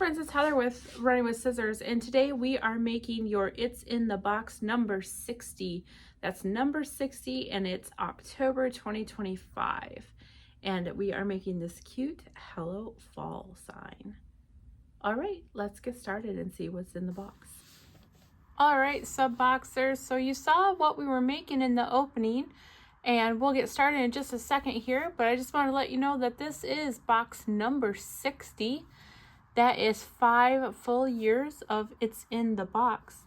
friends, it's Heather with Running with Scissors, and today we are making your It's in the Box number 60. That's number 60, and it's October 2025. And we are making this cute Hello Fall sign. All right, let's get started and see what's in the box. All right, sub boxers, so you saw what we were making in the opening, and we'll get started in just a second here, but I just want to let you know that this is box number 60. That is 5 full years of It's in the Box.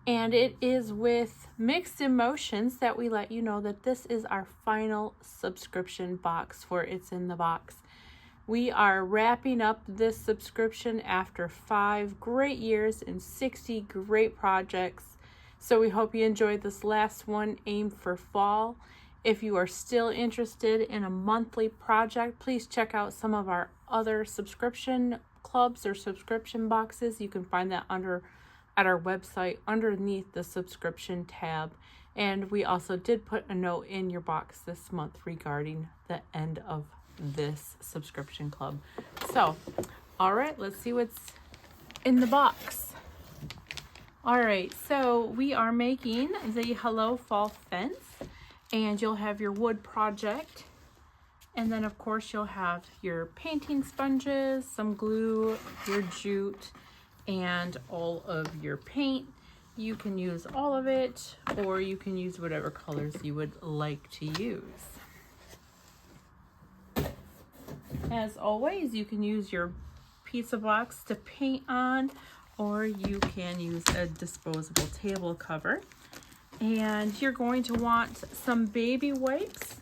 And it is with mixed emotions that we let you know that this is our final subscription box for It's in the Box. We are wrapping up this subscription after 5 great years and 60 great projects. So we hope you enjoyed this last one aimed for fall. If you are still interested in a monthly project, please check out some of our other subscription clubs or subscription boxes. You can find that at our website underneath the subscription tab. And we also did put a note in your box this month regarding the end of this subscription club. So, all right, let's see what's in the box. All right, so we are making the Hello Fall fence, and you'll have your wood project. And then, of course, you'll have your painting sponges, some glue, your jute, and all of your paint. You can use all of it, or you can use whatever colors you would like to use. As always, you can use your pizza box to paint on, or you can use a disposable table cover. And you're going to want some baby wipes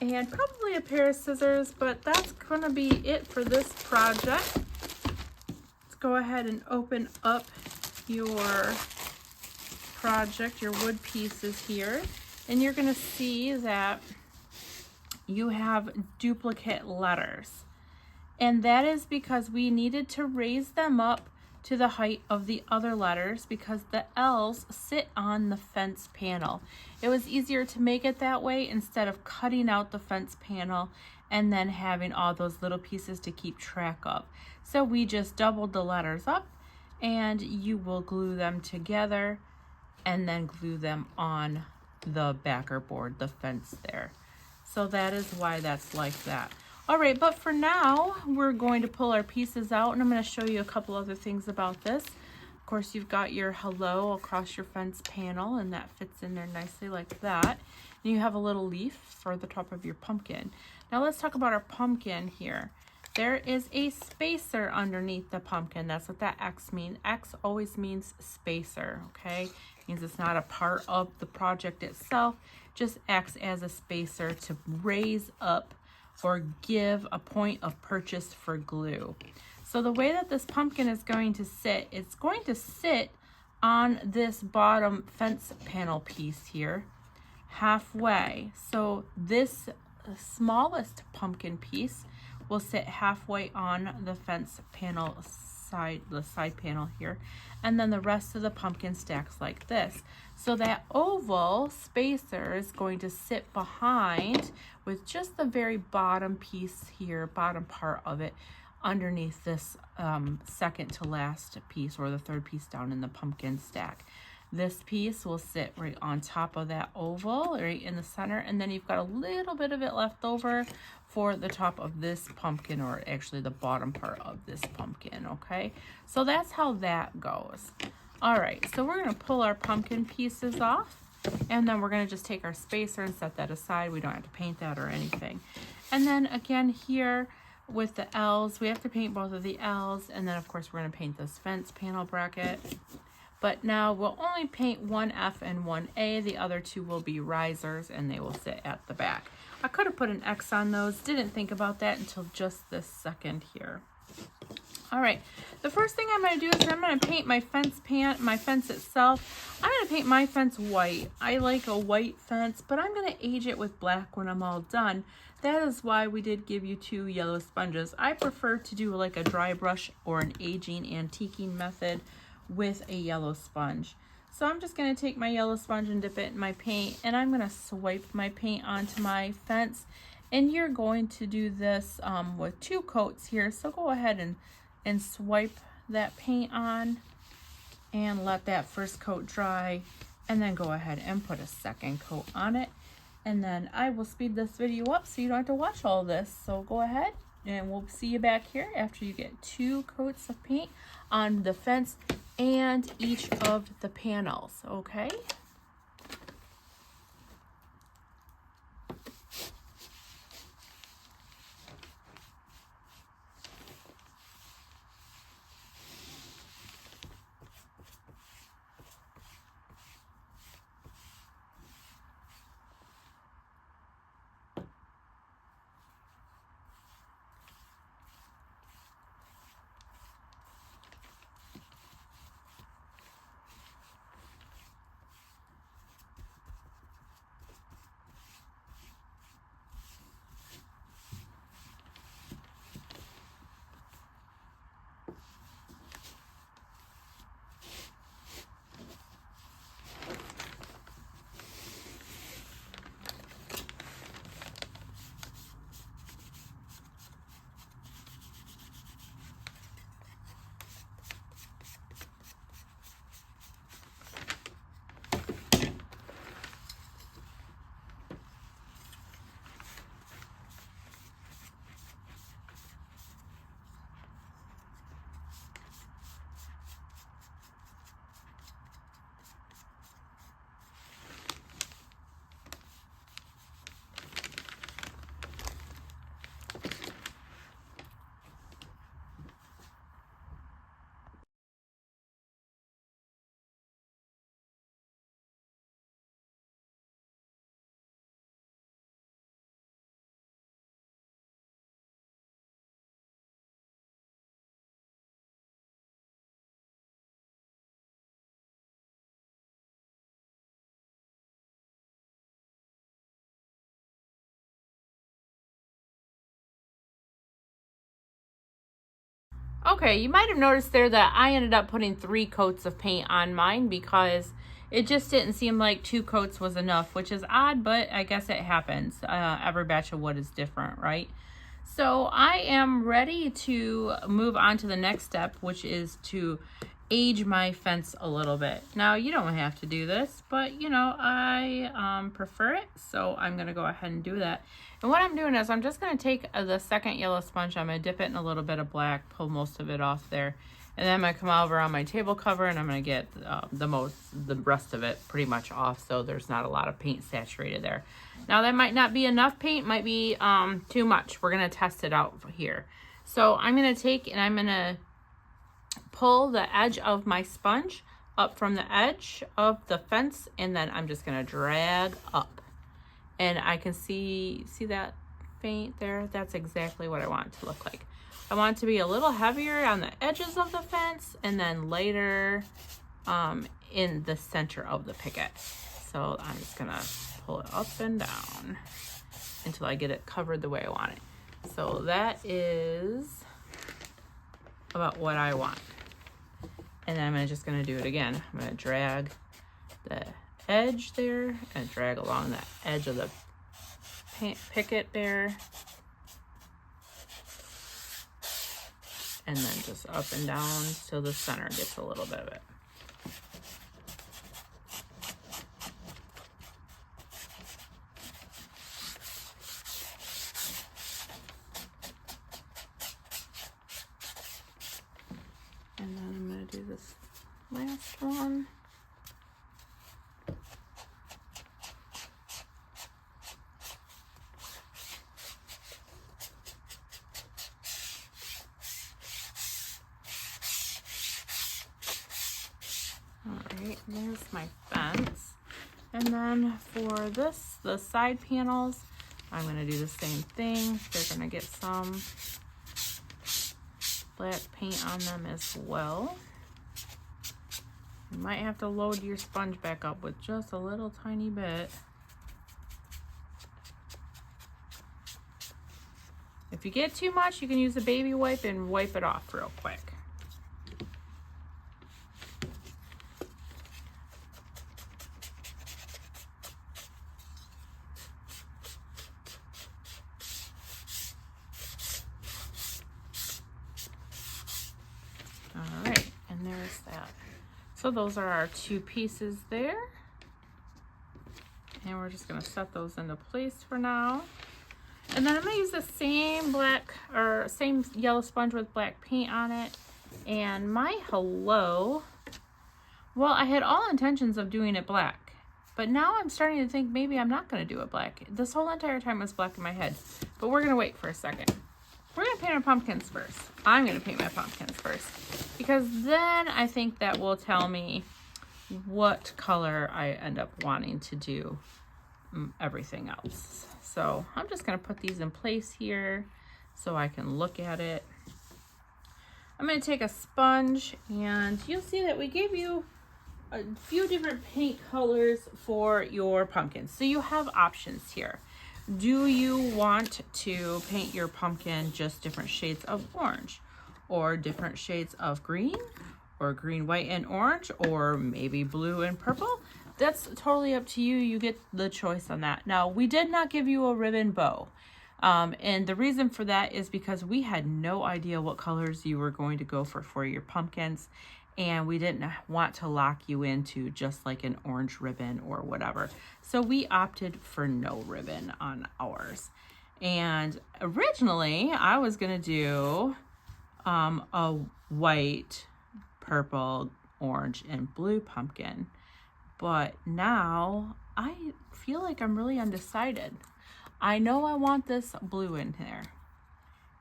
and probably a pair of scissors, but that's going to be it for this project. Let's go ahead and open up your project, your wood pieces here, and you're going to see that you have duplicate letters. And that is because we needed to raise them up to the height of the other letters because the L's sit on the fence panel. It was easier to make it that way instead of cutting out the fence panel and then having all those little pieces to keep track of. So we just doubled the letters up, and you will glue them together and then glue them on the backer board, the fence there. So that is why that's like that. All right, but for now, we're going to pull our pieces out, and I'm going to show you a couple other things about this. Of course, you've got your hello across your fence panel, and that fits in there nicely like that. And you have a little leaf for the top of your pumpkin. Now let's talk about our pumpkin here. There is a spacer underneath the pumpkin. That's what that X means. X always means spacer, okay? It means it's not a part of the project itself. Just acts as a spacer to raise up or give a point of purchase for glue. So the way that this pumpkin is going to sit, it's going to sit on this bottom fence panel piece here, halfway. So this smallest pumpkin piece will sit halfway on the fence panel side, the side panel here, and then the rest of the pumpkin stacks like this. So that oval spacer is going to sit behind with just the very bottom piece here, bottom part of it, underneath this second to last piece, or the third piece down in the pumpkin stack. This piece will sit right on top of that oval, right in the center, and then you've got a little bit of it left over for the top of this pumpkin, or actually the bottom part of this pumpkin, okay? So that's how that goes. All right, so we're gonna pull our pumpkin pieces off, and then we're gonna just take our spacer and set that aside. We don't have to paint that or anything. And then again here with the L's, we have to paint both of the L's, and then of course we're gonna paint this fence panel bracket. But now we'll only paint one F and one A. The other two will be risers, and they will sit at the back. I could have put an X on those. Didn't think about that until just this second here. All right, the first thing I'm going to do is I'm going to paint my fence itself. I'm going to paint my fence white. I like a white fence, but I'm going to age it with black when I'm all done. That is why we did give you 2 yellow sponges. I prefer to do like a dry brush or an aging antiquing method with a yellow sponge. So I'm just going to take my yellow sponge and dip it in my paint, and I'm going to swipe my paint onto my fence. And you're going to do this with 2 coats here. So go ahead and swipe that paint on and let that first coat dry, and then go ahead and put a second coat on it. And then I will speed this video up so you don't have to watch all this. So go ahead and we'll see you back here after you get 2 coats of paint on the fence and each of the panels, okay? Okay, you might have noticed there that I ended up putting 3 coats of paint on mine because it just didn't seem like 2 coats was enough, which is odd, but I guess it happens. Every batch of wood is different, right? So I am ready to move on to the next step, which is to age my fence a little bit. Now, you don't have to do this, but you know, I prefer it, so I'm gonna go ahead and do that. And what I'm doing is I'm just gonna take the second yellow sponge, I'm gonna dip it in a little bit of black, pull most of it off there, and then I'm gonna come over on my table cover and I'm gonna get the rest of it pretty much off, so there's not a lot of paint saturated there. Now that might not be enough paint, might be too much. We're gonna test it out here. So I'm gonna take and I'm gonna pull the edge of my sponge up from the edge of the fence, and then I'm just gonna drag up. And I can see that paint there? That's exactly what I want it to look like. I want it to be a little heavier on the edges of the fence and then lighter in the center of the picket. So I'm just gonna pull it up and down until I get it covered the way I want it. So that is about what I want. And then I'm just gonna do it again. I'm gonna drag the edge there and drag along the edge of the picket there. And then just up and down till the center gets a little bit of it. And then I'm going to do this last one. Alright, there's my fence. And then for this, the side panels, I'm going to do the same thing. They're going to get some black paint on them as well. You might have to load your sponge back up with just a little tiny bit. If you get too much, you can use a baby wipe and wipe it off real quick. And there's that. So those are our 2 pieces there. And we're just gonna set those into place for now. And then I'm gonna use the same same yellow sponge with black paint on it. And my hello, well, I had all intentions of doing it black, but now I'm starting to think maybe I'm not gonna do it black. This whole entire time was black in my head, but we're gonna wait for a second. We're gonna paint our pumpkins first. I'm gonna paint my pumpkins first, because then I think that will tell me what color I end up wanting to do everything else. So I'm just gonna put these in place here so I can look at it. I'm gonna take a sponge, and you'll see that we gave you a few different paint colors for your pumpkins. So you have options here. Do you want to paint your pumpkin just different shades of orange, or different shades of green, or green, white, and orange, or maybe blue and purple? That's totally up to you. You get the choice on that. Now, we did not give you a ribbon bow. And the reason for that is because we had no idea what colors you were going to go for your pumpkins. And we didn't want to lock you into just like an orange ribbon or whatever. So we opted for no ribbon on ours. And originally I was gonna do a white, purple, orange, and blue pumpkin. But now I feel like I'm really undecided. I know I want this blue in there,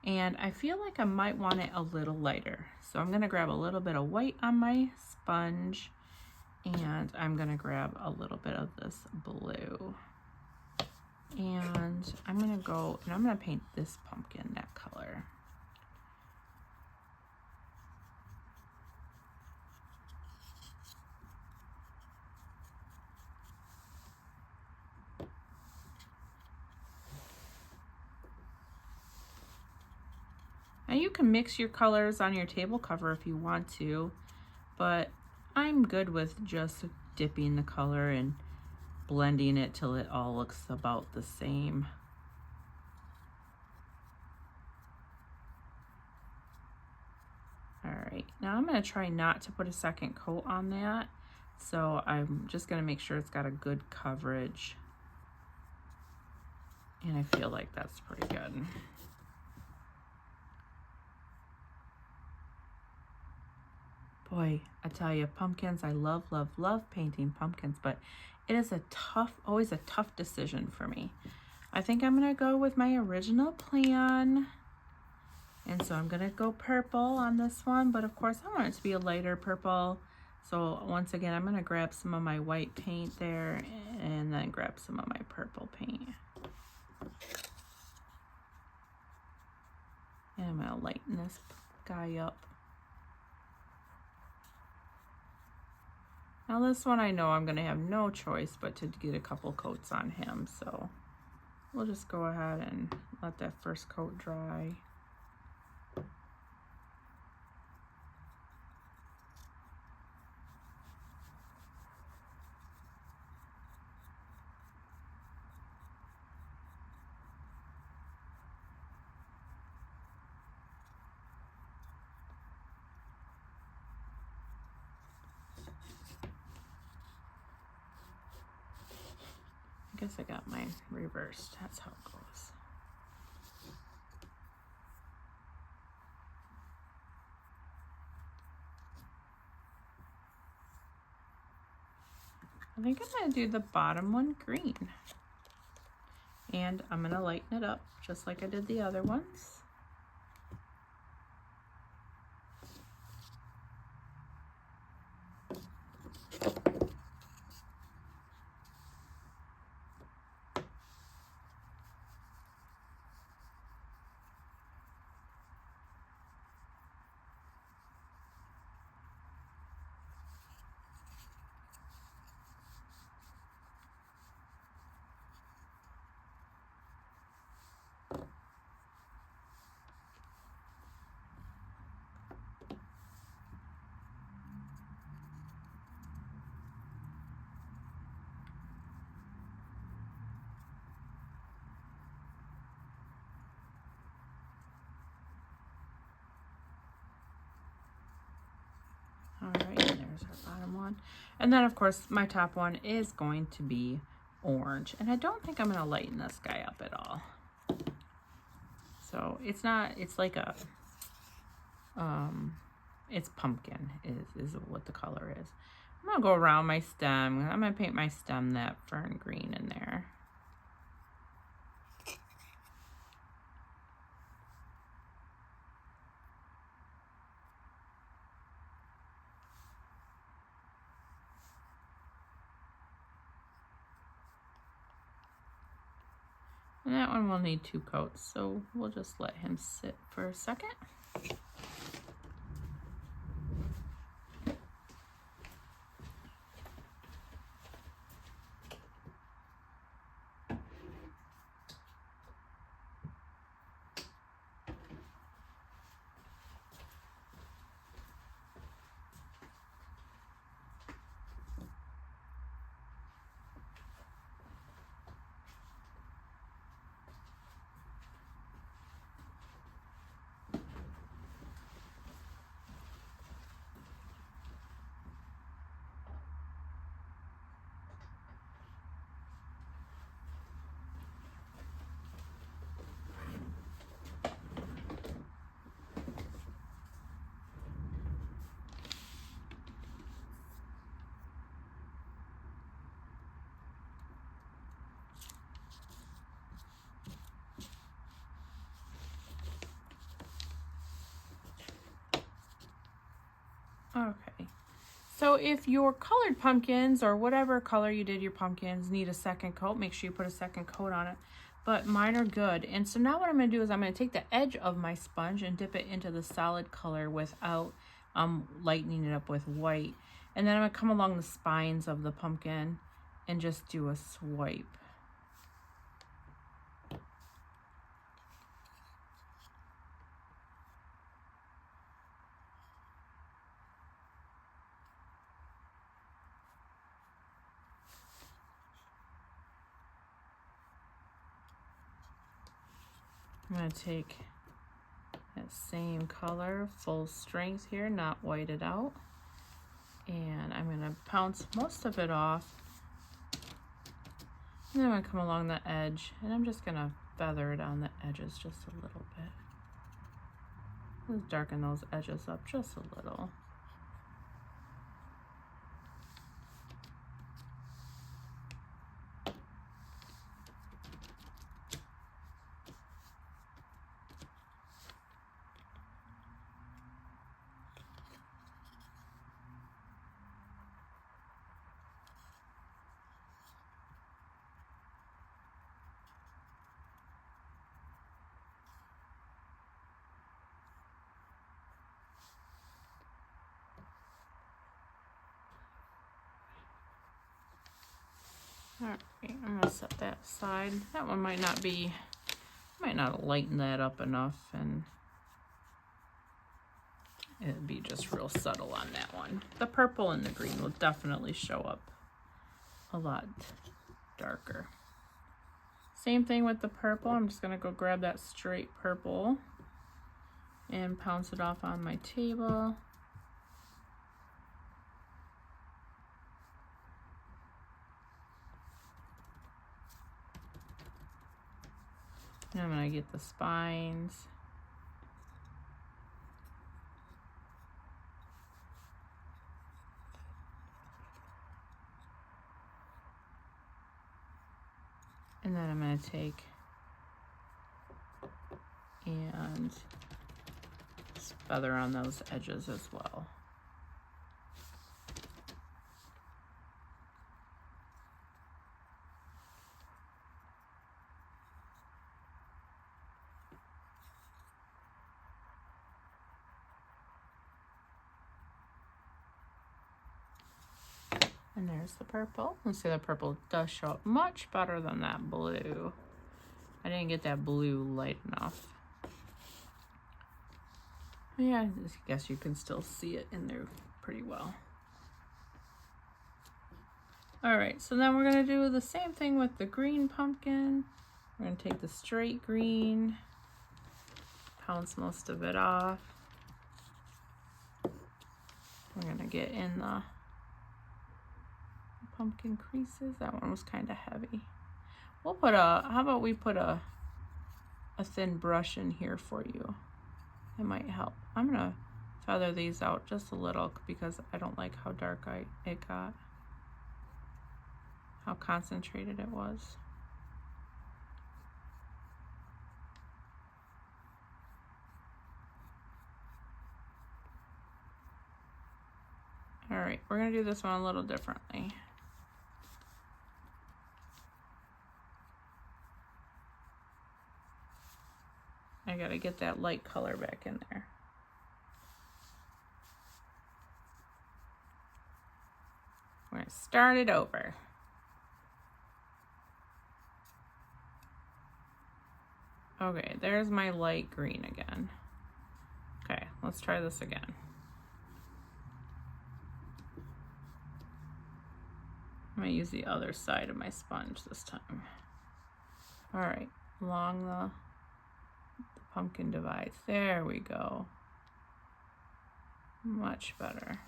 and I feel like I might want it a little lighter. So I'm gonna grab a little bit of white on my sponge, and I'm gonna grab a little bit of this blue. And I'm gonna go and I'm gonna paint this pumpkin that color. Now you can mix your colors on your table cover if you want to, but I'm good with just dipping the color and blending it till it all looks about the same. All right, now I'm gonna try not to put a second coat on that. So I'm just gonna make sure it's got a good coverage. And I feel like that's pretty good. Boy, I tell you, pumpkins, I love, love, love painting pumpkins, but it is always a tough decision for me. I think I'm gonna go with my original plan. And so I'm gonna go purple on this one, but of course I want it to be a lighter purple. So once again, I'm gonna grab some of my white paint there and then grab some of my purple paint. And I'm gonna lighten this guy up. Now this one I know I'm gonna have no choice but to get a couple coats on him, so we'll just go ahead and let that first coat dry. I guess I got mine reversed. That's how it goes. I think I'm gonna do the bottom one green. And I'm gonna lighten it up just like I did the other ones. bottom one. And then of course my top one is going to be orange. And I don't think I'm going to lighten this guy up at all. So it's not, it's like a, it's pumpkin is what the color is. I'm going to go around my stem. I'm going to paint my stem that fern green in there. And that one will need 2 coats, so we'll just let him sit for a second. Okay, so if your colored pumpkins or whatever color you did your pumpkins need a second coat, make sure you put a second coat on it. But mine are good. And so now what I'm going to do is I'm going to take the edge of my sponge and dip it into the solid color without lightening it up with white. And then I'm going to come along the spines of the pumpkin and just do a swipe. I'm going to take that same color, full strength here, not whited out. And I'm going to pounce most of it off. And then I'm going to come along the edge and I'm just going to feather it on the edges just a little bit. Let's darken those edges up just a little. Alright, I'm going to set that aside. That one might not lighten that up enough, and it'd be just real subtle on that one. The purple and the green will definitely show up a lot darker. Same thing with the purple. I'm just going to go grab that straight purple and pounce it off on my table. And I'm going to get the spines. And then I'm going to take and just feather on those edges as well. And there's the purple. Let's see, the purple does show up much better than that blue. I didn't get that blue light enough. Yeah, I guess you can still see it in there pretty well. All right, so then we're gonna do the same thing with the green pumpkin. We're gonna take the straight green, pounce most of it off. We're gonna get in the pumpkin creases. That one was kind of heavy. We'll put a, how about we put a thin brush in here for you. It might help. I'm gonna feather these out just a little because I don't like how dark it got. How concentrated it was. All right, we're gonna do this one a little differently. I gotta get that light color back in there. We're gonna start it over. Okay, there's my light green again. Okay, let's try this again. I'm gonna use the other side of my sponge this time. All right, along the pumpkin divides. There we go. Much better.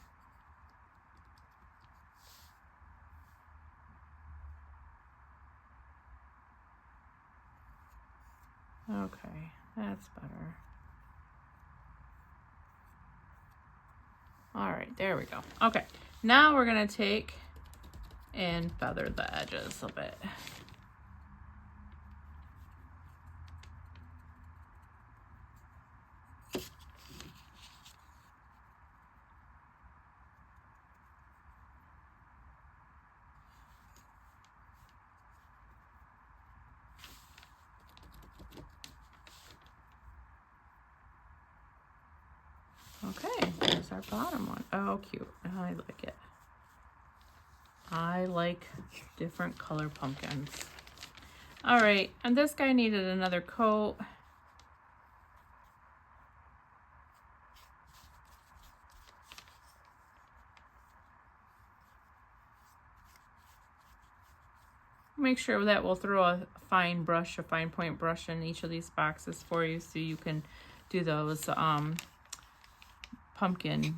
Okay, that's better. All right, there we go. Okay, now we're gonna take and feather the edges a bit. Okay, there's our bottom one. Oh, cute. I like it. I like different color pumpkins. All right, and this guy needed another coat. Make sure that we'll throw a fine point brush in each of these boxes for you so you can do those pumpkin,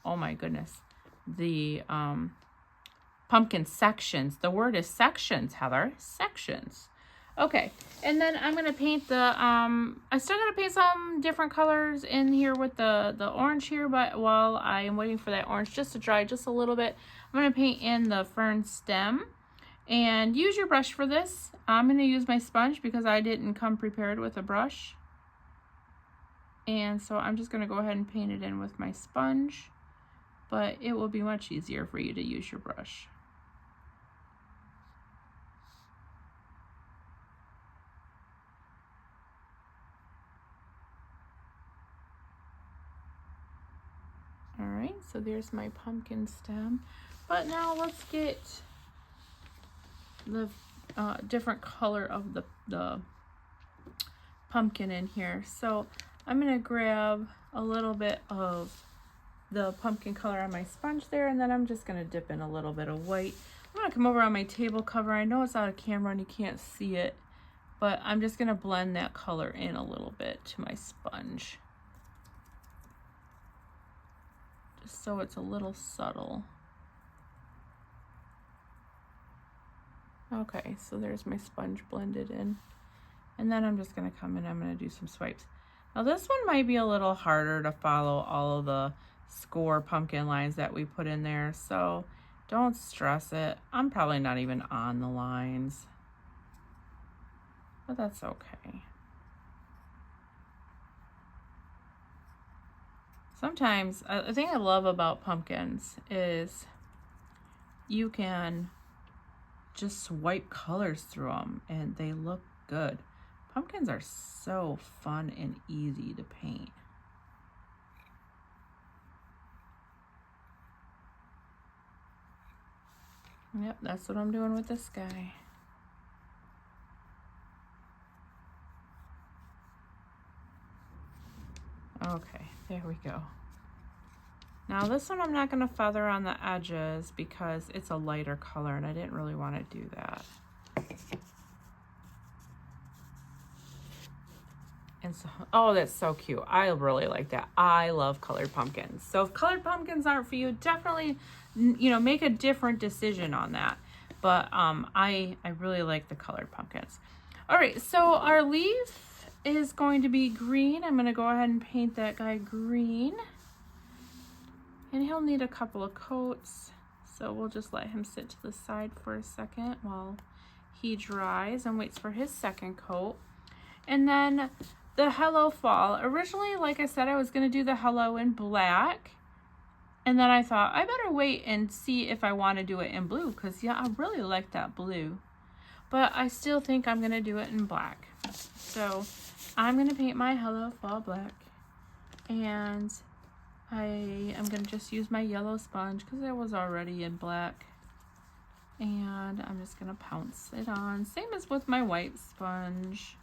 oh my goodness, the pumpkin sections. The word is sections, Heather, sections. Okay, and then I'm gonna paint the, I still gotta paint some different colors in here with the orange here, but while I am waiting for that orange just to dry just a little bit, I'm gonna paint in the fern stem. And use your brush for this. I'm gonna use my sponge because I didn't come prepared with a brush. And so I'm just gonna go ahead and paint it in with my sponge, but it will be much easier for you to use your brush. All right, so there's my pumpkin stem. But now let's get the different color of the pumpkin in here. So I'm gonna grab a little bit of the pumpkin color on my sponge there, and then I'm just gonna dip in a little bit of white. I'm gonna come over on my table cover. I know it's out of camera and you can't see it, but I'm just gonna blend that color in a little bit to my sponge. Just so it's a little subtle. Okay, so there's my sponge blended in. And then I'm just gonna come in, I'm gonna do some swipes. Now this one might be a little harder to follow all of the score pumpkin lines that we put in there, so don't stress it. I'm probably not even on the lines, but that's okay. Sometimes, the thing I love about pumpkins is you can just swipe colors through them and they look good. Pumpkins are so fun and easy to paint. Yep, that's what I'm doing with this guy. Okay, there we go. Now this one I'm not going to feather on the edges because it's a lighter color and I didn't really want to do that. And so, oh, that's so cute. I really like that. I love colored pumpkins. So if colored pumpkins aren't for you, definitely, you know, make a different decision on that. But I really like the colored pumpkins. All right, so our leaf is going to be green. I'm going to go ahead and paint that guy green. And he'll need a couple of coats. So we'll just let him sit to the side for a second while he dries and waits for his second coat. And then the Hello Fall. Originally, like I said, I was going to do the Hello in black. And then I thought, I better wait and see if I want to do it in blue. Because, yeah, I really like that blue. But I still think I'm going to do it in black. So I'm going to paint my Hello Fall black. And I am going to just use my yellow sponge because it was already in black. And I'm just going to pounce it on. Same as with my white sponge.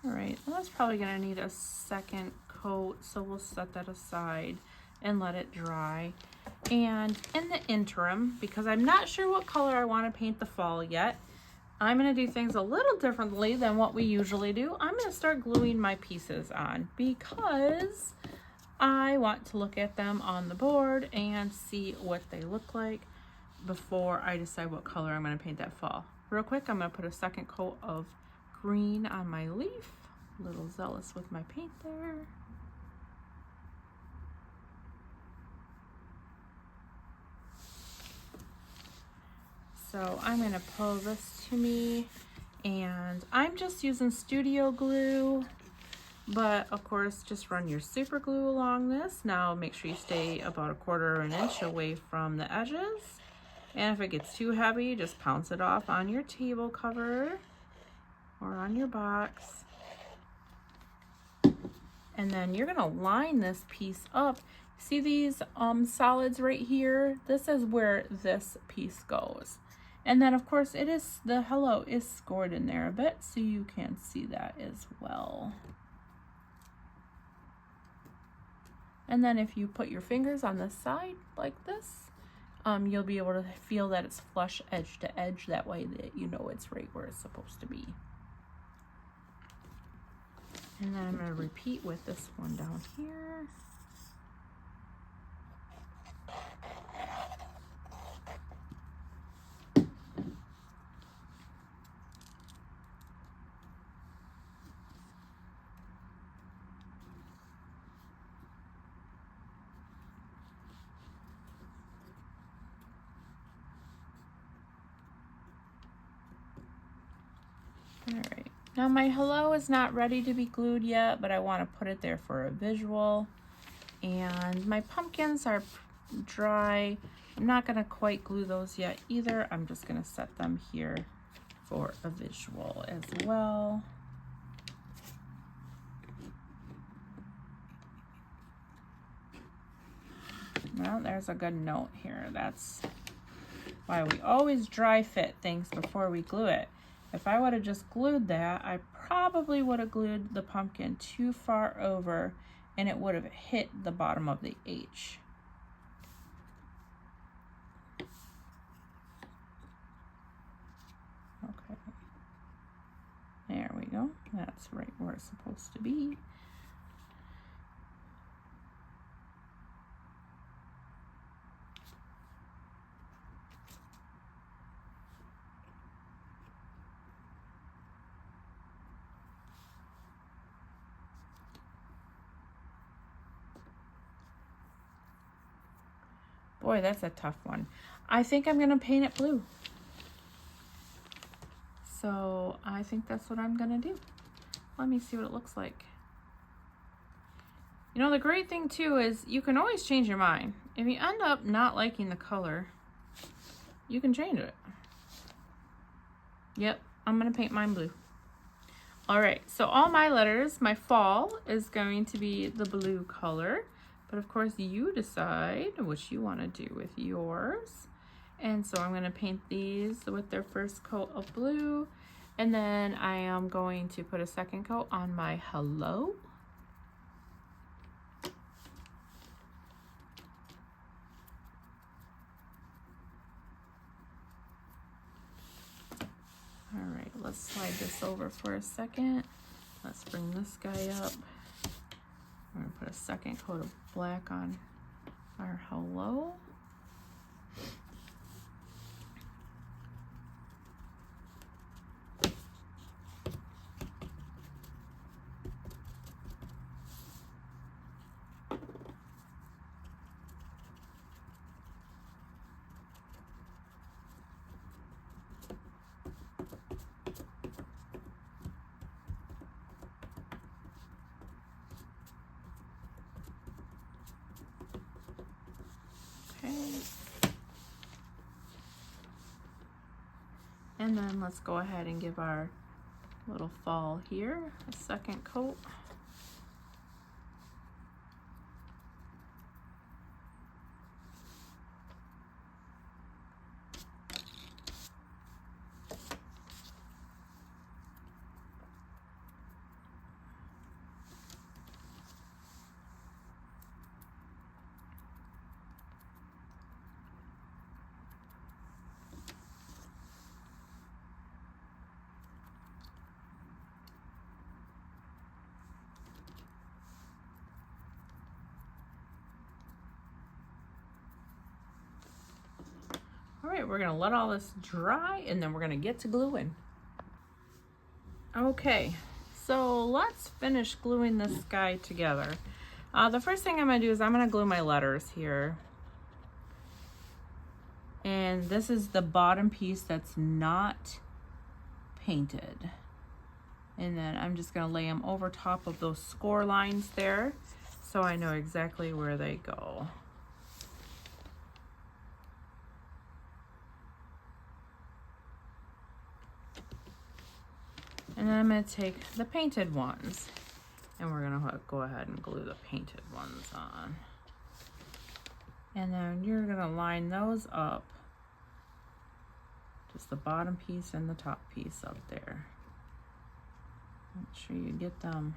All right, well, that's probably gonna need a second coat, so we'll set that aside and let it dry. And in the interim, because I'm not sure what color I want to paint the fall yet, I'm gonna do things a little differently than what we usually do. I'm gonna start gluing my pieces on because I want to look at them on the board and see what they look like before I decide what color I'm gonna paint that fall. Real quick, I'm gonna put a second coat of green on my leaf. A little zealous with my paint there. So I'm gonna pull this to me, and I'm just using studio glue, but of course just run your super glue along this. Now make sure you stay about 1/4 inch away from the edges, and if it gets too heavy, just pounce it off on your table cover or on your box. And then you're gonna line this piece up. See these solids right here? This is where this piece goes. And then of course it is, the hello is scored in there a bit, so you can see that as well. And then if you put your fingers on the side like this, you'll be able to feel that it's flush edge to edge. That way that you know it's right where it's supposed to be. And then I'm going to repeat with this one down here. All right. Now my hello is not ready to be glued yet, but I want to put it there for a visual. And my pumpkins are dry. I'm not going to quite glue those yet either. I'm just going to set them here for a visual as well. Well, there's a good note here. That's why we always dry fit things before we glue it. If I would have just glued that, I probably would have glued the pumpkin too far over and it would have hit the bottom of the H. Okay. There we go. That's right where it's supposed to be. Boy, that's a tough one. I think I'm going to paint it blue. So I think that's what I'm going to do. Let me see what it looks like. You know, the great thing too is you can always change your mind. If you end up not liking the color, you can change it. Yep, I'm gonna paint mine blue. All right, so all my letters, my fall is going to be the blue color, but of course you decide what you wanna do with yours. And so I'm gonna paint these with their first coat of blue, and then I am going to put a second coat on my hello. All right, let's slide this over for a second. Let's bring this guy up. We're gonna put a second coat of black on our hello. And then let's go ahead and give our little fall here a second coat. All right, we're gonna let all this dry and then we're gonna get to gluing. Okay, so let's finish gluing this guy together. The first thing I'm gonna do is I'm gonna glue my letters here. And this is the bottom piece that's not painted. And then I'm just gonna lay them over top of those score lines there so I know exactly where they go. And then I'm going to take the painted ones and we're going to go ahead and glue the painted ones on. And then you're going to line those up, just the bottom piece and the top piece up there. Make sure you get them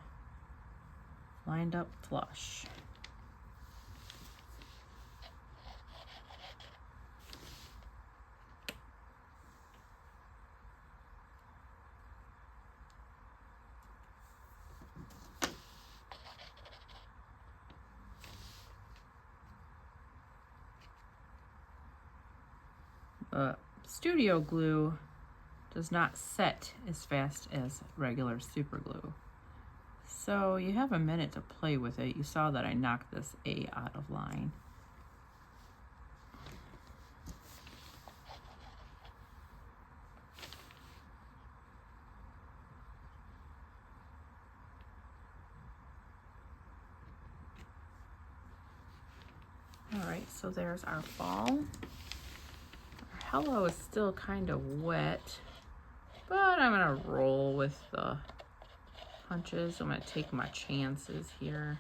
lined up flush. Studio glue does not set as fast as regular super glue. So you have a minute to play with it. You saw that I knocked this A out of line. All right, so there's our fall. Hello is still kind of wet, but I'm gonna roll with the punches. I'm gonna take my chances here.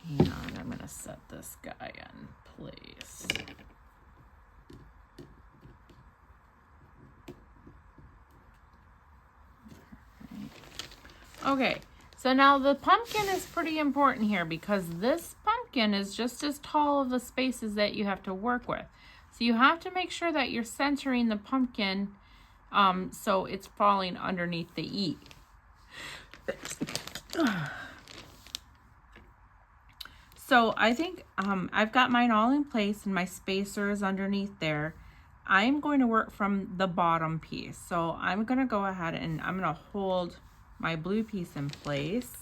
And I'm gonna set this guy in place. Okay, so now the pumpkin is pretty important here because this pumpkin is just as tall of the spaces that you have to work with. So you have to make sure that you're centering the pumpkin so it's falling underneath the E. So I think I've got mine all in place and my spacer is underneath there. I'm going to work from the bottom piece. So I'm going to go ahead and I'm going to hold my blue piece in place.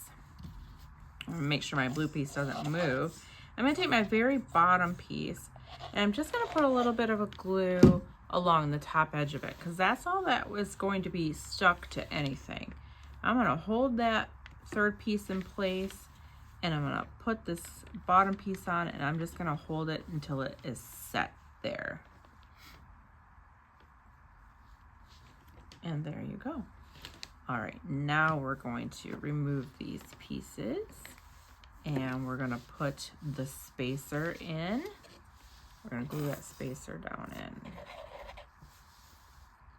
I'm gonna make sure my blue piece doesn't move. I'm gonna take my very bottom piece and I'm just gonna put a little bit of a glue along the top edge of it because that's all that was going to be stuck to anything. I'm gonna hold that third piece in place, and I'm gonna put this bottom piece on, and I'm just gonna hold it until it is set there. And there you go. All right, now we're going to remove these pieces, and we're gonna put the spacer in. We're gonna glue that spacer down in.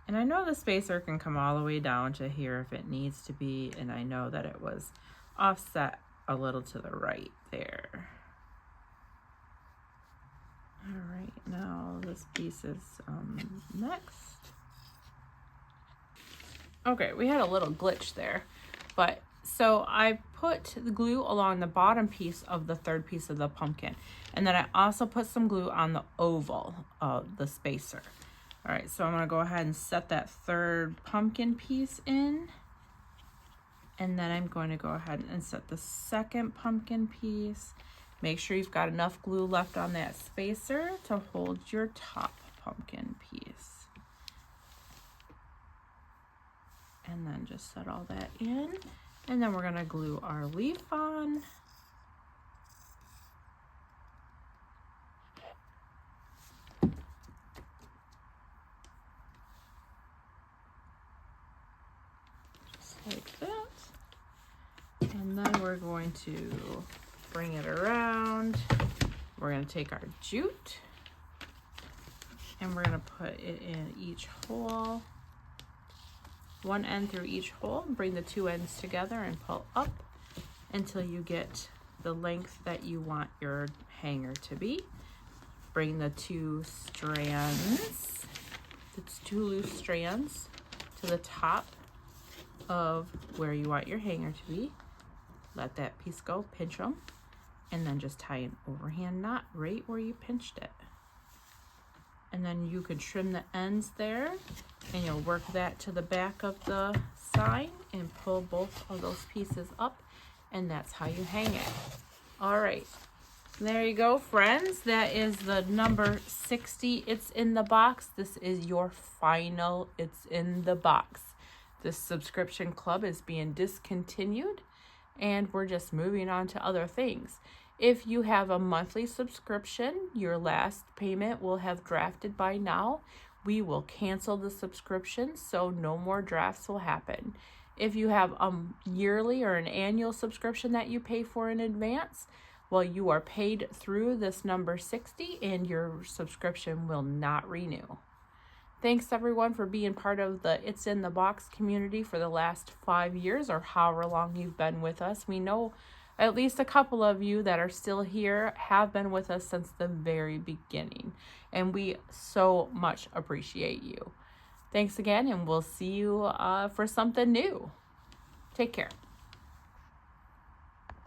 And I know the spacer can come all the way down to here if it needs to be, and I know that it was offset a little to the right there. All right, now this piece is next. Okay, we had a little glitch there, but so I put the glue along the bottom piece of the third piece of the pumpkin, and then I also put some glue on the oval of the spacer. All right, so I'm gonna go ahead and set that third pumpkin piece in, and then I'm going to go ahead and set the second pumpkin piece. Make sure you've got enough glue left on that spacer to hold your top pumpkin piece. And then just set all that in, and then we're gonna glue our leaf on. Just like that. And then we're going to bring it around. We're gonna take our jute, and we're gonna put it in each hole. One end through each hole, and bring the two ends together and pull up until you get the length that you want your hanger to be. Bring the two strands, it's two loose strands, to the top of where you want your hanger to be. Let that piece go, pinch them, and then just tie an overhand knot right where you pinched it. And then you can trim the ends there, and you'll work that to the back of the sign and pull both of those pieces up, and that's how you hang it. All right, there you go, friends. That is the number 60. It's in the box. This is your final it's in the box. This subscription club is being discontinued, and we're just moving on to other things. If you have a monthly subscription, your last payment will have drafted by now. We will cancel the subscription, so no more drafts will happen. If you have a yearly or an annual subscription that you pay for in advance, well, you are paid through this number 60, and your subscription will not renew. Thanks everyone for being part of the It's in the Box community for the last 5 years, or however long you've been with us. We know at least a couple of you that are still here have been with us since the very beginning, and we so much appreciate you. Thanks again, and we'll see you for something new. Take care.